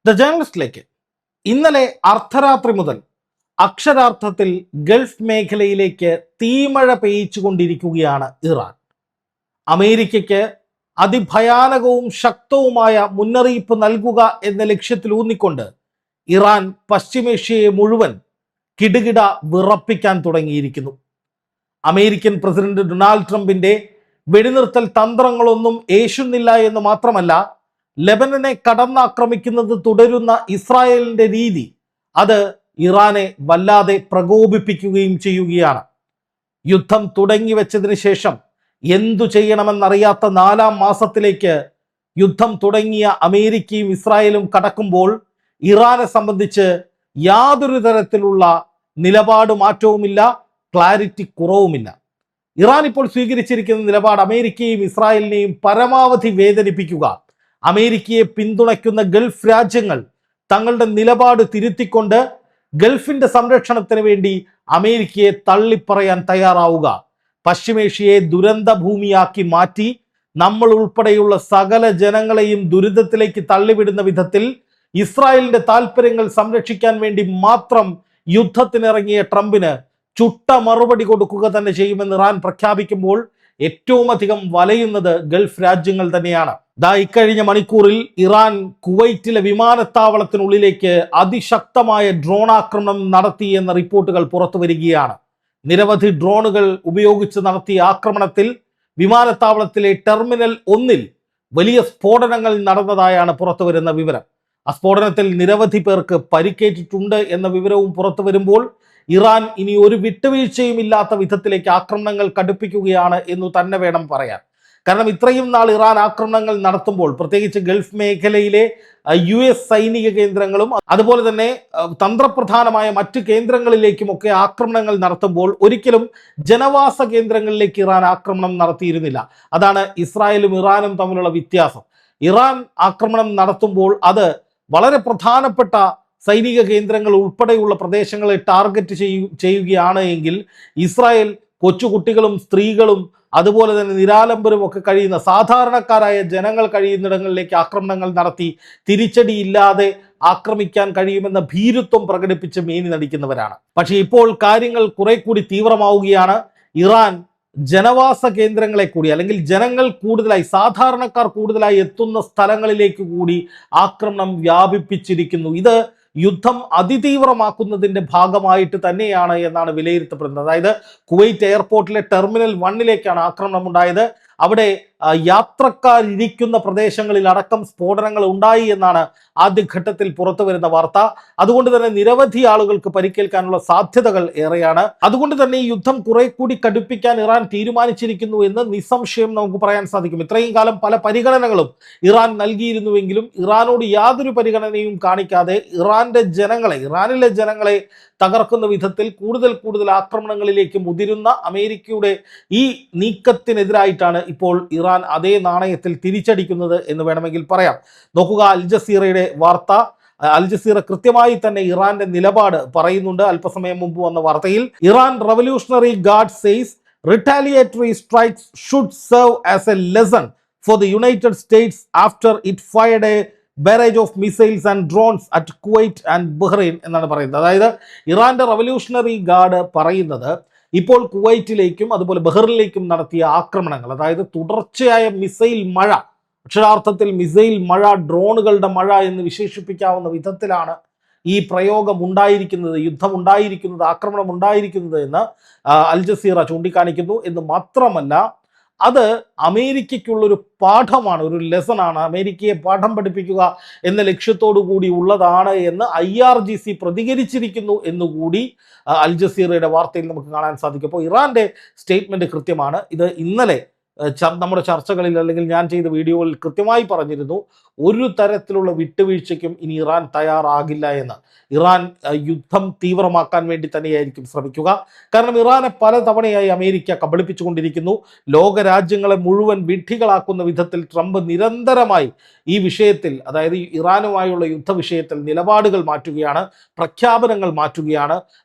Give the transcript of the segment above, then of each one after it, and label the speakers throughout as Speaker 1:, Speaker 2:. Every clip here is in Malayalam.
Speaker 1: ദ ജേർണലിസ്റ്റിലേക്ക് ഇന്നലെ അർദ്ധരാത്രി മുതൽ അക്ഷരാർത്ഥത്തിൽ ഗൾഫ് മേഖലയിലേക്ക് തീമഴ പെയ്ച്ചുകൊണ്ടിരിക്കുകയാണ് ഇറാൻ. അമേരിക്കയ്ക്ക് അതിഭയാനകവും ശക്തവുമായ മുന്നറിയിപ്പ് നൽകുക എന്ന ലക്ഷ്യത്തിൽ ഊന്നിക്കൊണ്ട് ഇറാൻ പശ്ചിമേഷ്യയെ മുഴുവൻ കിടുകിട വിറപ്പിക്കാൻ തുടങ്ങിയിരിക്കുന്നു. അമേരിക്കൻ പ്രസിഡന്റ് ഡൊണാൾഡ് ട്രംപിന്റെ വെടിനിർത്തൽ തന്ത്രങ്ങളൊന്നും ഏശുന്നില്ല എന്ന് മാത്രമല്ല, ലെബനനെ കടന്നാക്രമിക്കുന്നത് തുടരുന്ന ഇസ്രായേലിന്റെ രീതി അത് ഇറാനെ വല്ലാതെ പ്രകോപിപ്പിക്കുകയും ചെയ്യുകയാണ്. യുദ്ധം തുടങ്ങിവെച്ചതിന് ശേഷം എന്തു ചെയ്യണമെന്നറിയാത്ത 4-ാം മാസത്തിലേക്ക് യുദ്ധം തുടങ്ങിയ അമേരിക്കയും ഇസ്രായേലും കടക്കുമ്പോൾ ഇറാനെ സംബന്ധിച്ച് യാതൊരു തരത്തിലുള്ള നിലപാട് മാറ്റവുമില്ല, ക്ലാരിറ്റി കുറവുമില്ല. ഇറാൻ ഇപ്പോൾ സ്വീകരിച്ചിരിക്കുന്ന നിലപാട് അമേരിക്കയും ഇസ്രായേലിനെയും പരമാവധി വേദനിപ്പിക്കുക, അമേരിക്കയെ പിന്തുണയ്ക്കുന്ന ഗൾഫ് രാജ്യങ്ങൾ തങ്ങളുടെ നിലപാട് തിരുത്തിക്കൊണ്ട് ഗൾഫിന്റെ സംരക്ഷണത്തിന് വേണ്ടി അമേരിക്കയെ തള്ളിപ്പറയാൻ തയ്യാറാവുക, പശ്ചിമേഷ്യയെ ദുരന്ത ഭൂമിയാക്കി മാറ്റി നമ്മൾ ഉൾപ്പെടെയുള്ള സകല ജനങ്ങളെയും ദുരിതത്തിലേക്ക് തള്ളിവിടുന്ന വിധത്തിൽ ഇസ്രായേലിന്റെ താല്പര്യങ്ങൾ സംരക്ഷിക്കാൻ വേണ്ടി മാത്രം യുദ്ധത്തിനിറങ്ങിയ ട്രംപിന് ചുട്ട മറുപടി കൊടുക്കുക തന്നെ ചെയ്യുമെന്ന് ഇറാൻ പ്രഖ്യാപിക്കുമ്പോൾ ഏറ്റവും അധികം വലയുന്നത് ഗൾഫ് രാജ്യങ്ങൾ തന്നെയാണ്. ഇക്കഴിഞ്ഞ മണിക്കൂറിൽ ഇറാൻ കുവൈറ്റിലെ വിമാനത്താവളത്തിനുള്ളിലേക്ക് അതിശക്തമായ ഡ്രോൺ ആക്രമണം നടത്തി എന്ന റിപ്പോർട്ടുകൾ പുറത്തു വരികയാണ്. നിരവധി ഡ്രോണുകൾ ഉപയോഗിച്ച് നടത്തിയ ആക്രമണത്തിൽ വിമാനത്താവളത്തിലെ ടെർമിനൽ 1-ൽ വലിയ സ്ഫോടനങ്ങൾ നടന്നതായാണ് പുറത്തുവരുന്ന വിവരം. ആ സ്ഫോടനത്തിൽ നിരവധി പേർക്ക് പരിക്കേറ്റിട്ടുണ്ട് എന്ന വിവരവും പുറത്തു വരുമ്പോൾ ഇറാൻ ഇനി ഒരു വിട്ടുവീഴ്ചയും ഇല്ലാത്ത വിധത്തിലേക്ക് ആക്രമണങ്ങൾ കടുപ്പിക്കുകയാണ് എന്ന് തന്നെ വേണം പറയാൻ. കാരണം ഇത്രയും നാൾ ഇറാൻ ആക്രമണങ്ങൾ നടത്തുമ്പോൾ, പ്രത്യേകിച്ച് ഗൾഫ് മേഖലയിലെ US സൈനിക കേന്ദ്രങ്ങളും അതുപോലെ തന്നെ തന്ത്രപ്രധാനമായ മറ്റു കേന്ദ്രങ്ങളിലേക്കുമൊക്കെ ആക്രമണങ്ങൾ നടത്തുമ്പോൾ ഒരിക്കലും ജനവാസ കേന്ദ്രങ്ങളിലേക്ക് ഇറാൻ ആക്രമണം നടത്തിയിരുന്നില്ല. അതാണ് ഇസ്രായേലും ഇറാനും തമ്മിലുള്ള വ്യത്യാസം. ഇറാൻ ആക്രമണം നടത്തുമ്പോൾ അത് വളരെ പ്രധാനപ്പെട്ട സൈനിക കേന്ദ്രങ്ങൾ ഉൾപ്പെടെയുള്ള പ്രദേശങ്ങളെ ടാർഗറ്റ് ചെയ്യുകയാണ് എങ്കിൽ ഇസ്രായേൽ കൊച്ചുകുട്ടികളും സ്ത്രീകളും അതുപോലെ തന്നെ നിരാലംബരും ഒക്കെ കഴിയുന്ന സാധാരണക്കാരായ ജനങ്ങൾ കഴിയുന്നിടങ്ങളിലേക്ക് ആക്രമണങ്ങൾ നടത്തി തിരിച്ചടിയില്ലാതെ ആക്രമിക്കാൻ കഴിയുമെന്ന ഭീരുത്വം പ്രകടിപ്പിച്ച് മേനി നടിക്കുന്നവരാണ്. പക്ഷേ ഇപ്പോൾ കാര്യങ്ങൾ കുറെ കൂടി തീവ്രമാവുകയാണ്. ഇറാൻ ജനവാസ കേന്ദ്രങ്ങളെ കൂടി, അല്ലെങ്കിൽ ജനങ്ങൾ കൂടുതലായി, സാധാരണക്കാർ കൂടുതലായി എത്തുന്ന സ്ഥലങ്ങളിലേക്ക് കൂടി ആക്രമണം വ്യാപിപ്പിച്ചിരിക്കുന്നു. ഇത് യുദ്ധം അതിതീവ്രമാക്കുന്നതിന്റെ ഭാഗമായിട്ട് തന്നെയാണ് എന്നാണ് വിലയിരുത്തപ്പെടുന്നത്. അതായത് കുവൈറ്റ് എയർപോർട്ടിലെ ടെർമിനൽ 1-ലേക്കാണ് ആക്രമണം ഉണ്ടായത്. അവിടെ യാത്രക്കാരിരിക്കുന്ന പ്രദേശങ്ങളിൽ അടക്കം സ്ഫോടനങ്ങൾ ഉണ്ടായി എന്നാണ് ആദ്യഘട്ടത്തിൽ പുറത്തു വരുന്ന വാർത്ത. അതുകൊണ്ട് തന്നെ നിരവധി ആളുകൾക്ക് പരിക്കേൽക്കാനുള്ള സാധ്യതകൾ ഏറെയാണ്. അതുകൊണ്ട് തന്നെ ഈ യുദ്ധം കുറെ കൂടി കടുപ്പിക്കാൻ ഇറാൻ തീരുമാനിച്ചിരിക്കുന്നു എന്ന് നിസ്സംശയം നമുക്ക് പറയാൻ സാധിക്കും. ഇത്രയും കാലം പല പരിഗണനകളും ഇറാൻ നൽകിയിരുന്നുവെങ്കിലും ഇറാനോട് യാതൊരു പരിഗണനയും കാണിക്കാതെ ഇറാനിലെ ജനങ്ങളെ തകർക്കുന്ന വിധത്തിൽ കൂടുതൽ ആക്രമണങ്ങളിലേക്ക് മുതിരുന്ന അമേരിക്കയുടെ ഈ നീക്കത്തിനെതിരായിട്ടാണ് ഇപ്പോൾ ഇറാൻ അതേ നാണയത്തിൽ തിരിച്ചടിക്കുന്നത് എന്ന് വേണമെങ്കിൽ പറയാം. നോക്കുക, അൽ ജസീറയുടെ വാർത്ത. അൽ ജസീറ കൃത്യമായി തന്നെ ഇറാന്റെ നിലപാട് പറയുന്നുണ്ട്. അല്പസമയം മുമ്പ് വന്ന വാർത്തയിൽ Iran revolutionary guard says retaliatory strikes should serve as a lesson for the United States after it fired a barrage of missiles and drones at Kuwait and Bahrain എന്നാണ് പറയുന്നത്. അതായത് ഇറാന്റെ റവല്യൂഷണറി ഗാർഡ് പറയുന്നത് ഇപ്പോൾ കുവൈറ്റിലേക്കും അതുപോലെ ബഹ്റിനിലേക്കും നടത്തിയ ആക്രമണങ്ങൾ, അതായത് തുടർച്ചയായ മിസൈൽ മഴ, അക്ഷരാർത്ഥത്തിൽ മിസൈൽ മഴ, ഡ്രോണുകളുടെ മഴ എന്ന് വിശേഷിപ്പിക്കാവുന്ന വിധത്തിലാണ് ഈ പ്രയോഗം ഉണ്ടായിരിക്കുന്നത്, യുദ്ധം ഉണ്ടായിരിക്കുന്നത്, ആക്രമണം ഉണ്ടായിരിക്കുന്നത് എന്ന് അൽ ജസീറ ചൂണ്ടിക്കാണിക്കുന്നു. എന്ന് മാത്രമല്ല, അത് അമേരിക്കയ്ക്കുള്ളൊരു പാഠമാണ്, ഒരു ലെസണാണ്. അമേരിക്കയെ പാഠം പഠിപ്പിക്കുക എന്ന ലക്ഷ്യത്തോടു കൂടി ഉള്ളതാണ് എന്ന് IRGC പ്രതികരിച്ചിരിക്കുന്നു എന്നുകൂടി അൽ ജസീറയുടെ വാർത്തയിൽ നമുക്ക് കാണാൻ സാധിക്കും. അപ്പോൾ ഇറാന്റെ സ്റ്റേറ്റ്മെന്റ് കൃത്യമാണ്. ഇത് ഇന്നലെ നമ്മുടെ ചർച്ചകളിൽ അല്ലെങ്കിൽ ഞാൻ ചെയ്ത വീഡിയോകളിൽ കൃത്യമായി പറഞ്ഞിരുന്നു, ഒരു തരത്തിലുള്ള വിട്ടുവീഴ്ചയ്ക്കും ഇനി ഇറാൻ തയ്യാറാകില്ല എന്ന്. ഇറാൻ യുദ്ധം തീവ്രമാക്കാൻ വേണ്ടി തന്നെയായിരിക്കും ശ്രമിക്കുക. കാരണം ഇറാനെ പല തവണയായി അമേരിക്ക കബളിപ്പിച്ചുകൊണ്ടിരിക്കുന്നു. ലോകരാജ്യങ്ങളെ മുഴുവൻ വിഡ്ഢികളാക്കുന്ന വിധത്തിൽ ട്രംപ് നിരന്തരമായി ഈ വിഷയത്തിൽ, അതായത് ഇറാനുമായുള്ള യുദ്ധ വിഷയത്തിൽ നിലപാടുകൾ മാറ്റുകയാണ്, പ്രഖ്യാപനങ്ങൾ മാറ്റുകയാണ്.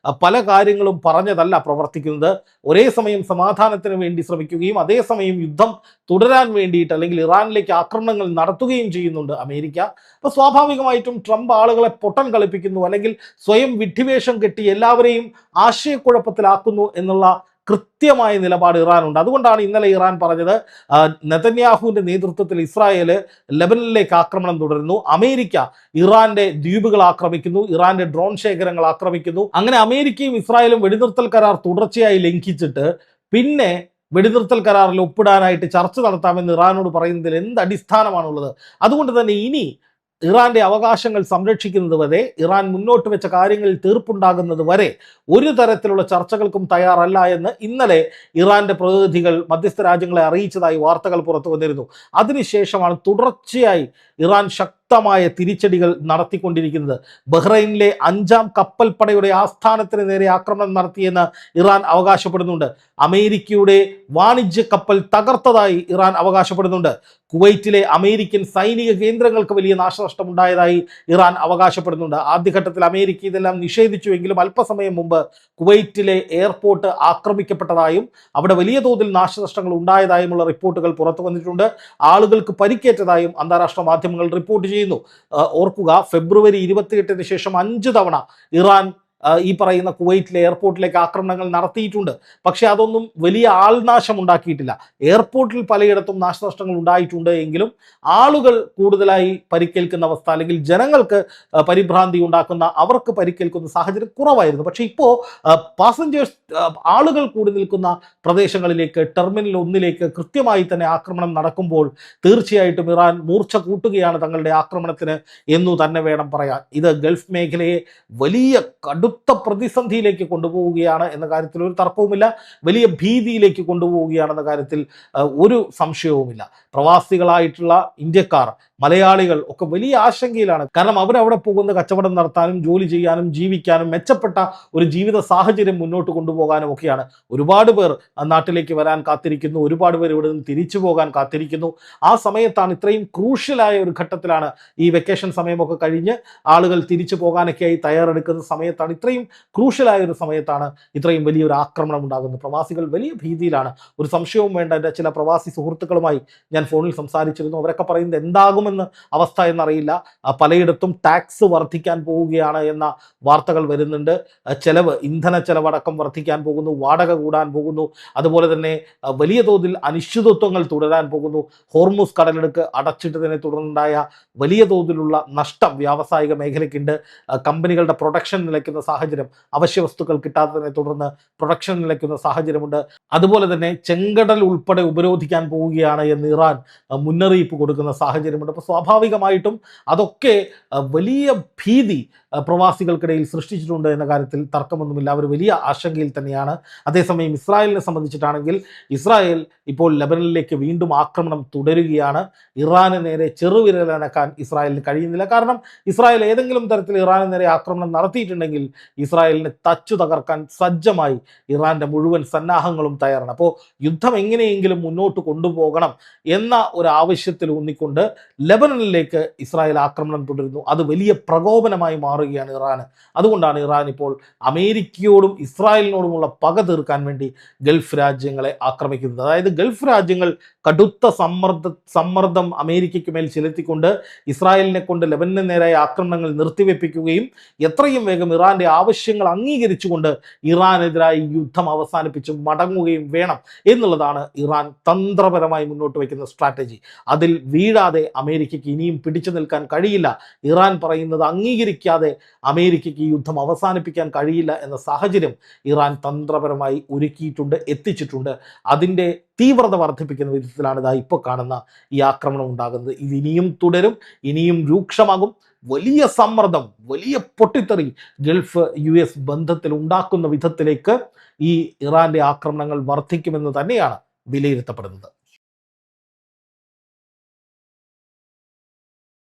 Speaker 1: പല കാര്യങ്ങളും പറഞ്ഞതല്ല പ്രവർത്തിക്കുന്നത്. ഒരേ സമയം സമാധാനത്തിന് വേണ്ടി ശ്രമിക്കുകയും അതേസമയം യുദ്ധം തുടരാൻ വേണ്ടിയിട്ട് അല്ലെങ്കിൽ ഇറാനിലേക്ക് ആക്രമണങ്ങൾ നടത്തുകയും ചെയ്യുന്നുണ്ട് അമേരിക്ക. അപ്പോൾ സ്വാഭാവികമായിട്ടും ട്രംപ് ആളുകളെ പൊട്ടൻ കളിപ്പിക്കുന്നു, അല്ലെങ്കിൽ സ്വയം വിഡ്ഢിവേഷം കെട്ടി എല്ലാവരെയും ആശയക്കുഴപ്പത്തിലാക്കുന്നു എന്നുള്ള കൃത്യമായ നിലപാട് ഇറാനുണ്ട്. അതുകൊണ്ടാണ് ഇന്നലെ ഇറാൻ പറഞ്ഞത് നെതന്യാഹുവിന്റെ നേതൃത്വത്തിൽ ഇസ്രായേൽ ലെബനനിലേക്ക് ആക്രമണം തുടരുന്നു, അമേരിക്ക ഇറാന്റെ ദ്വീപുകൾ ആക്രമിക്കുന്നു, ഇറാന്റെ ഡ്രോൺ ശേഖരങ്ങൾ ആക്രമിക്കുന്നു. അങ്ങനെ അമേരിക്കയും ഇസ്രായേലും വെടിനിർത്തൽ കരാർ തുടർച്ചയായി ലംഘിച്ചിട്ട് പിന്നെ വെടിനിർത്തൽ കരാറിൽ ഒപ്പിടാനായിട്ട് ചർച്ച നടത്താമെന്ന് ഇറാനോട് പറയുന്നതിൽ എന്ത് അടിസ്ഥാനമാണുള്ളത്? അതുകൊണ്ട് തന്നെ ഇനി ഇറാന്റെ അവകാശങ്ങൾ സംരക്ഷിക്കുന്നത് വരെ, ഇറാൻ മുന്നോട്ട് വെച്ച കാര്യങ്ങളിൽ തീർപ്പുണ്ടാകുന്നത് വരെ ഒരു തരത്തിലുള്ള ചർച്ചകൾക്കും തയ്യാറല്ല എന്ന് ഇന്നലെ ഇറാന്റെ പ്രതിനിധികൾ മധ്യസ്ഥ രാജ്യങ്ങളെ അറിയിച്ചതായി വാർത്തകൾ പുറത്തു വന്നിരുന്നു. അതിനുശേഷമാണ് തുടർച്ചയായി ഇറാൻ ശക്തമായ തിരിച്ചടികൾ നടത്തിക്കൊണ്ടിരിക്കുന്നത്. ബഹ്റൈനിലെ 5ാം കപ്പൽപ്പടയുടെ ആസ്ഥാനത്തിന് നേരെ ആക്രമണം നടത്തിയെന്ന് ഇറാൻ അവകാശപ്പെടുന്നുണ്ട്. അമേരിക്കയുടെ വാണിജ്യ കപ്പൽ തകർത്തതായി ഇറാൻ അവകാശപ്പെടുന്നുണ്ട്. കുവൈറ്റിലെ അമേരിക്കൻ സൈനിക കേന്ദ്രങ്ങൾക്ക് വലിയ നാശനഷ്ടം ഉണ്ടായതായി ഇറാൻ അവകാശപ്പെടുന്നുണ്ട്. ആദ്യഘട്ടത്തിൽ അമേരിക്ക ഇതെല്ലാം നിഷേധിച്ചുവെങ്കിലും അല്പസമയം മുമ്പ് കുവൈറ്റിലെ എയർപോർട്ട് ആക്രമിക്കപ്പെട്ടതായും അവിടെ വലിയ തോതിൽ നാശനഷ്ടങ്ങൾ ഉണ്ടായതായുമുള്ള റിപ്പോർട്ടുകൾ പുറത്തു വന്നിട്ടുണ്ട്. ആളുകൾക്ക് പരിക്കേറ്റതായും അന്താരാഷ്ട്ര മാധ്യമങ്ങൾ റിപ്പോർട്ട് ചെയ്യുന്നു. ഓർക്കുക, ഫെബ്രുവരി 28-ന് ശേഷം 5 തവണ ഇറാൻ ഈ പറയുന്ന കുവൈറ്റിലെ എയർപോർട്ടിലേക്ക് ആക്രമണങ്ങൾ നടത്തിയിട്ടുണ്ട്. പക്ഷെ അതൊന്നും വലിയ ആൾനാശം ഉണ്ടാക്കിയിട്ടില്ല. എയർപോർട്ടിൽ പലയിടത്തും നാശനഷ്ടങ്ങൾ ഉണ്ടായിട്ടുണ്ട് എങ്കിലും ആളുകൾ കൂടുതലായി പരിക്കേൽക്കുന്ന അവസ്ഥ, അല്ലെങ്കിൽ ജനങ്ങൾക്ക് പരിഭ്രാന്തി ഉണ്ടാക്കുന്ന, അവർക്ക് പരിക്കേൽക്കുന്ന സാഹചര്യം കുറവായിരുന്നു. പക്ഷെ ഇപ്പോൾ പാസഞ്ചേഴ്സ്, ആളുകൾ കൂടി നിൽക്കുന്ന പ്രദേശങ്ങളിലേക്ക്, ടെർമിനൽ 1ലേക്ക് കൃത്യമായി തന്നെ ആക്രമണം നടക്കുമ്പോൾ തീർച്ചയായിട്ടും ഇറാൻ മൂർച്ച കൂട്ടുകയാണ് തങ്ങളുടെ ആക്രമണത്തിന് എന്നു തന്നെ വേണം പറയാൻ. ഇത് ഗൾഫ് മേഖലയെ വലിയ കടുത്ത പ്രതിസന്ധിയിലേക്ക് കൊണ്ടുപോവുകയാണ് എന്ന കാര്യത്തിൽ ഒരു തർക്കവുമില്ല. വലിയ ഭീതിയിലേക്ക് കൊണ്ടുപോവുകയാണെന്ന കാര്യത്തിൽ ഒരു സംശയവുമില്ല. പ്രവാസികളായിട്ടുള്ള ഇന്ത്യക്കാർ, മലയാളികൾ ഒക്കെ വലിയ ആശങ്കയിലാണ്. കാരണം അവരവിടെ പോകുന്ന കച്ചവടം നടത്താനും ജോലി ചെയ്യാനും ജീവിക്കാനും മെച്ചപ്പെട്ട ഒരു ജീവിത സാഹചര്യം മുന്നോട്ട് കൊണ്ടുപോകാനും ഒക്കെയാണ്. ഒരുപാട് പേർ നാട്ടിലേക്ക് വരാൻ കാത്തിരിക്കുന്നു, ഒരുപാട് പേർ ഇവിടെ നിന്ന് തിരിച്ചു പോകാൻ കാത്തിരിക്കുന്നു. ആ സമയത്താണ്, ഇത്രയും ക്രൂഷ്യലായ ഒരു ഘട്ടത്തിലാണ്, ഈ വെക്കേഷൻ സമയമൊക്കെ കഴിഞ്ഞ് ആളുകൾ തിരിച്ചു പോകാനൊക്കെയായി തയ്യാറെടുക്കുന്ന സമയത്താണ്, ഇത്രയും ക്രൂഷ്യലായ ഒരു സമയത്താണ് ഇത്രയും വലിയൊരു ആക്രമണം ഉണ്ടാകുന്നത്. പ്രവാസികൾ വലിയ ഭീതിയിലാണ്, ഒരു സംശയവും വേണ്ട. എൻ്റെ ചില പ്രവാസി സുഹൃത്തുക്കളുമായി ഞാൻ ഫോണിൽ സംസാരിച്ചിരുന്നു. അവരൊക്കെ പറയുന്നത് എന്താകുമെന്ന് അവസ്ഥ എന്നറിയില്ല. പലയിടത്തും ടാക്സ് വർദ്ധിക്കാൻ പോവുകയാണ് എന്ന വാർത്തകൾ വരുന്നുണ്ട്. ചെലവ്, ഇന്ധന ചെലവടക്കം വർദ്ധിക്കാൻ പോകുന്നു, വാടക കൂടാൻ പോകുന്നു, അതുപോലെ തന്നെ വലിയ തോതിൽ അനിശ്ചിതത്വങ്ങൾ തുടരാൻ പോകുന്നു. ഹോർമുസ് കടലിടുക്ക് അടച്ചിട്ടതിനെ തുടർന്നുണ്ടായ വലിയ തോതിലുള്ള നഷ്ടം വ്യാവസായിക മേഖലയ്ക്കുണ്ട്. കമ്പനികളുടെ പ്രൊഡക്ഷൻ നിലയ്ക്കുന്ന സാഹചര്യം, അവശ്യ വസ്തുക്കൾ കിട്ടാത്തതിനെ തുടർന്ന് പ്രൊഡക്ഷൻ നിലയ്ക്കുന്ന സാഹചര്യമുണ്ട്. അതുപോലെ തന്നെ ചെങ്കടൽ ഉൾപ്പെടെ ഉപരോധിക്കാൻ പോവുകയാണ് എന്ന് ഇറാൻ മുന്നറിയിപ്പ് കൊടുക്കുന്ന സാഹചര്യമുണ്ട്. അപ്പോൾ സ്വാഭാവികമായിട്ടും അതൊക്കെ വലിയ ഭീതി പ്രവാസികൾക്കിടയിൽ സൃഷ്ടിച്ചിട്ടുണ്ട് എന്ന കാര്യത്തിൽ തർക്കമൊന്നുമില്ല. അവർ വലിയ ആശങ്കയിൽ തന്നെയാണ്. അതേസമയം ഇസ്രായേലിനെ സംബന്ധിച്ചിട്ടാണെങ്കിൽ, ഇസ്രായേൽ ഇപ്പോൾ ലെബനനിലേക്ക് വീണ്ടും ആക്രമണം തുടരുകയാണ്. ഇറാന് നേരെ ചെറുവിരലനക്കാൻ ഇസ്രായേലിന് കഴിയുന്നില്ല. കാരണം ഇസ്രായേൽ ഏതെങ്കിലും തരത്തിൽ ഇറാന് നേരെ ആക്രമണം നടത്തിയിട്ടുണ്ടെങ്കിൽ ഇസ്രായേലിനെ തച്ചു തകർക്കാൻ സജ്ജമായി ഇറാന്റെ മുഴുവൻ സന്നാഹങ്ങളും തയ്യാറാണ്. അപ്പോൾ യുദ്ധം എങ്ങനെയെങ്കിലും മുന്നോട്ട് കൊണ്ടുപോകണം എന്ന ഒരു ആവശ്യത്തിൽ ഊന്നിക്കൊണ്ട് ലെബനനിലേക്ക് ഇസ്രായേൽ ആക്രമണം തുടരുന്നു. അത് വലിയ പ്രകോപനമായി മാറുകയാണ് ഇറാന്. അതുകൊണ്ടാണ് ഇറാൻ ഇപ്പോൾ അമേരിക്കയോടും ഇസ്രായേലിനോടുമുള്ള പക തീർക്കാൻ വേണ്ടി ഗൾഫ് രാജ്യങ്ങളെ ആക്രമിക്കുന്നത്. അതായത് ഗൾഫ് രാജ്യങ്ങൾ കടുത്ത സമ്മർദ്ദം അമേരിക്കയ്ക്ക് മേൽ ചെലുത്തിക്കൊണ്ട് ഇസ്രായേലിനെ കൊണ്ട് ലെബനന് നേരായ ആക്രമണങ്ങൾ നിർത്തിവെപ്പിക്കുകയും എത്രയും വേഗം ഇറാന്റെ ആവശ്യങ്ങൾ അംഗീകരിച്ചുകൊണ്ട് ഇറാനെതിരായി യുദ്ധം അവസാനിപ്പിച്ച് മടങ്ങുകയും വേണം എന്നുള്ളതാണ് ഇറാൻ തന്ത്രപരമായി മുന്നോട്ട് വയ്ക്കുന്ന സ്ട്രാറ്റജി. അതിൽ വീഴാതെ അമേരിക്കയ്ക്ക് ഇനിയും പിടിച്ചു നിൽക്കാൻ കഴിയില്ല. ഇറാൻ പറയുന്നത് അംഗീകരിക്കാതെ അമേരിക്കയ്ക്ക് ഈ യുദ്ധം അവസാനിപ്പിക്കാൻ കഴിയില്ല എന്ന സാഹചര്യം ഇറാൻ തന്ത്രപരമായി ഒരുക്കിയിട്ടുണ്ട്, എത്തിച്ചിട്ടുണ്ട്. അതിൻ്റെ തീവ്രത വർദ്ധിപ്പിക്കുന്ന വിധത്തിലാണ് ഇതാ ഇപ്പോൾ കാണുന്ന ഈ ആക്രമണം ഉണ്ടാകുന്നത്. ഇത് ഇനിയും തുടരും, ഇനിയും രൂക്ഷമാകും. വലിയ സമ്മർദ്ദം, വലിയ പൊട്ടിത്തെറി ഗൾഫ് US ബന്ധത്തിൽ ഉണ്ടാക്കുന്ന വിധത്തിലേക്ക് ഈ ഇറാന്റെ ആക്രമണങ്ങൾ വർദ്ധിക്കുമെന്ന് തന്നെയാണ് വിലയിരുത്തപ്പെടുന്നത്.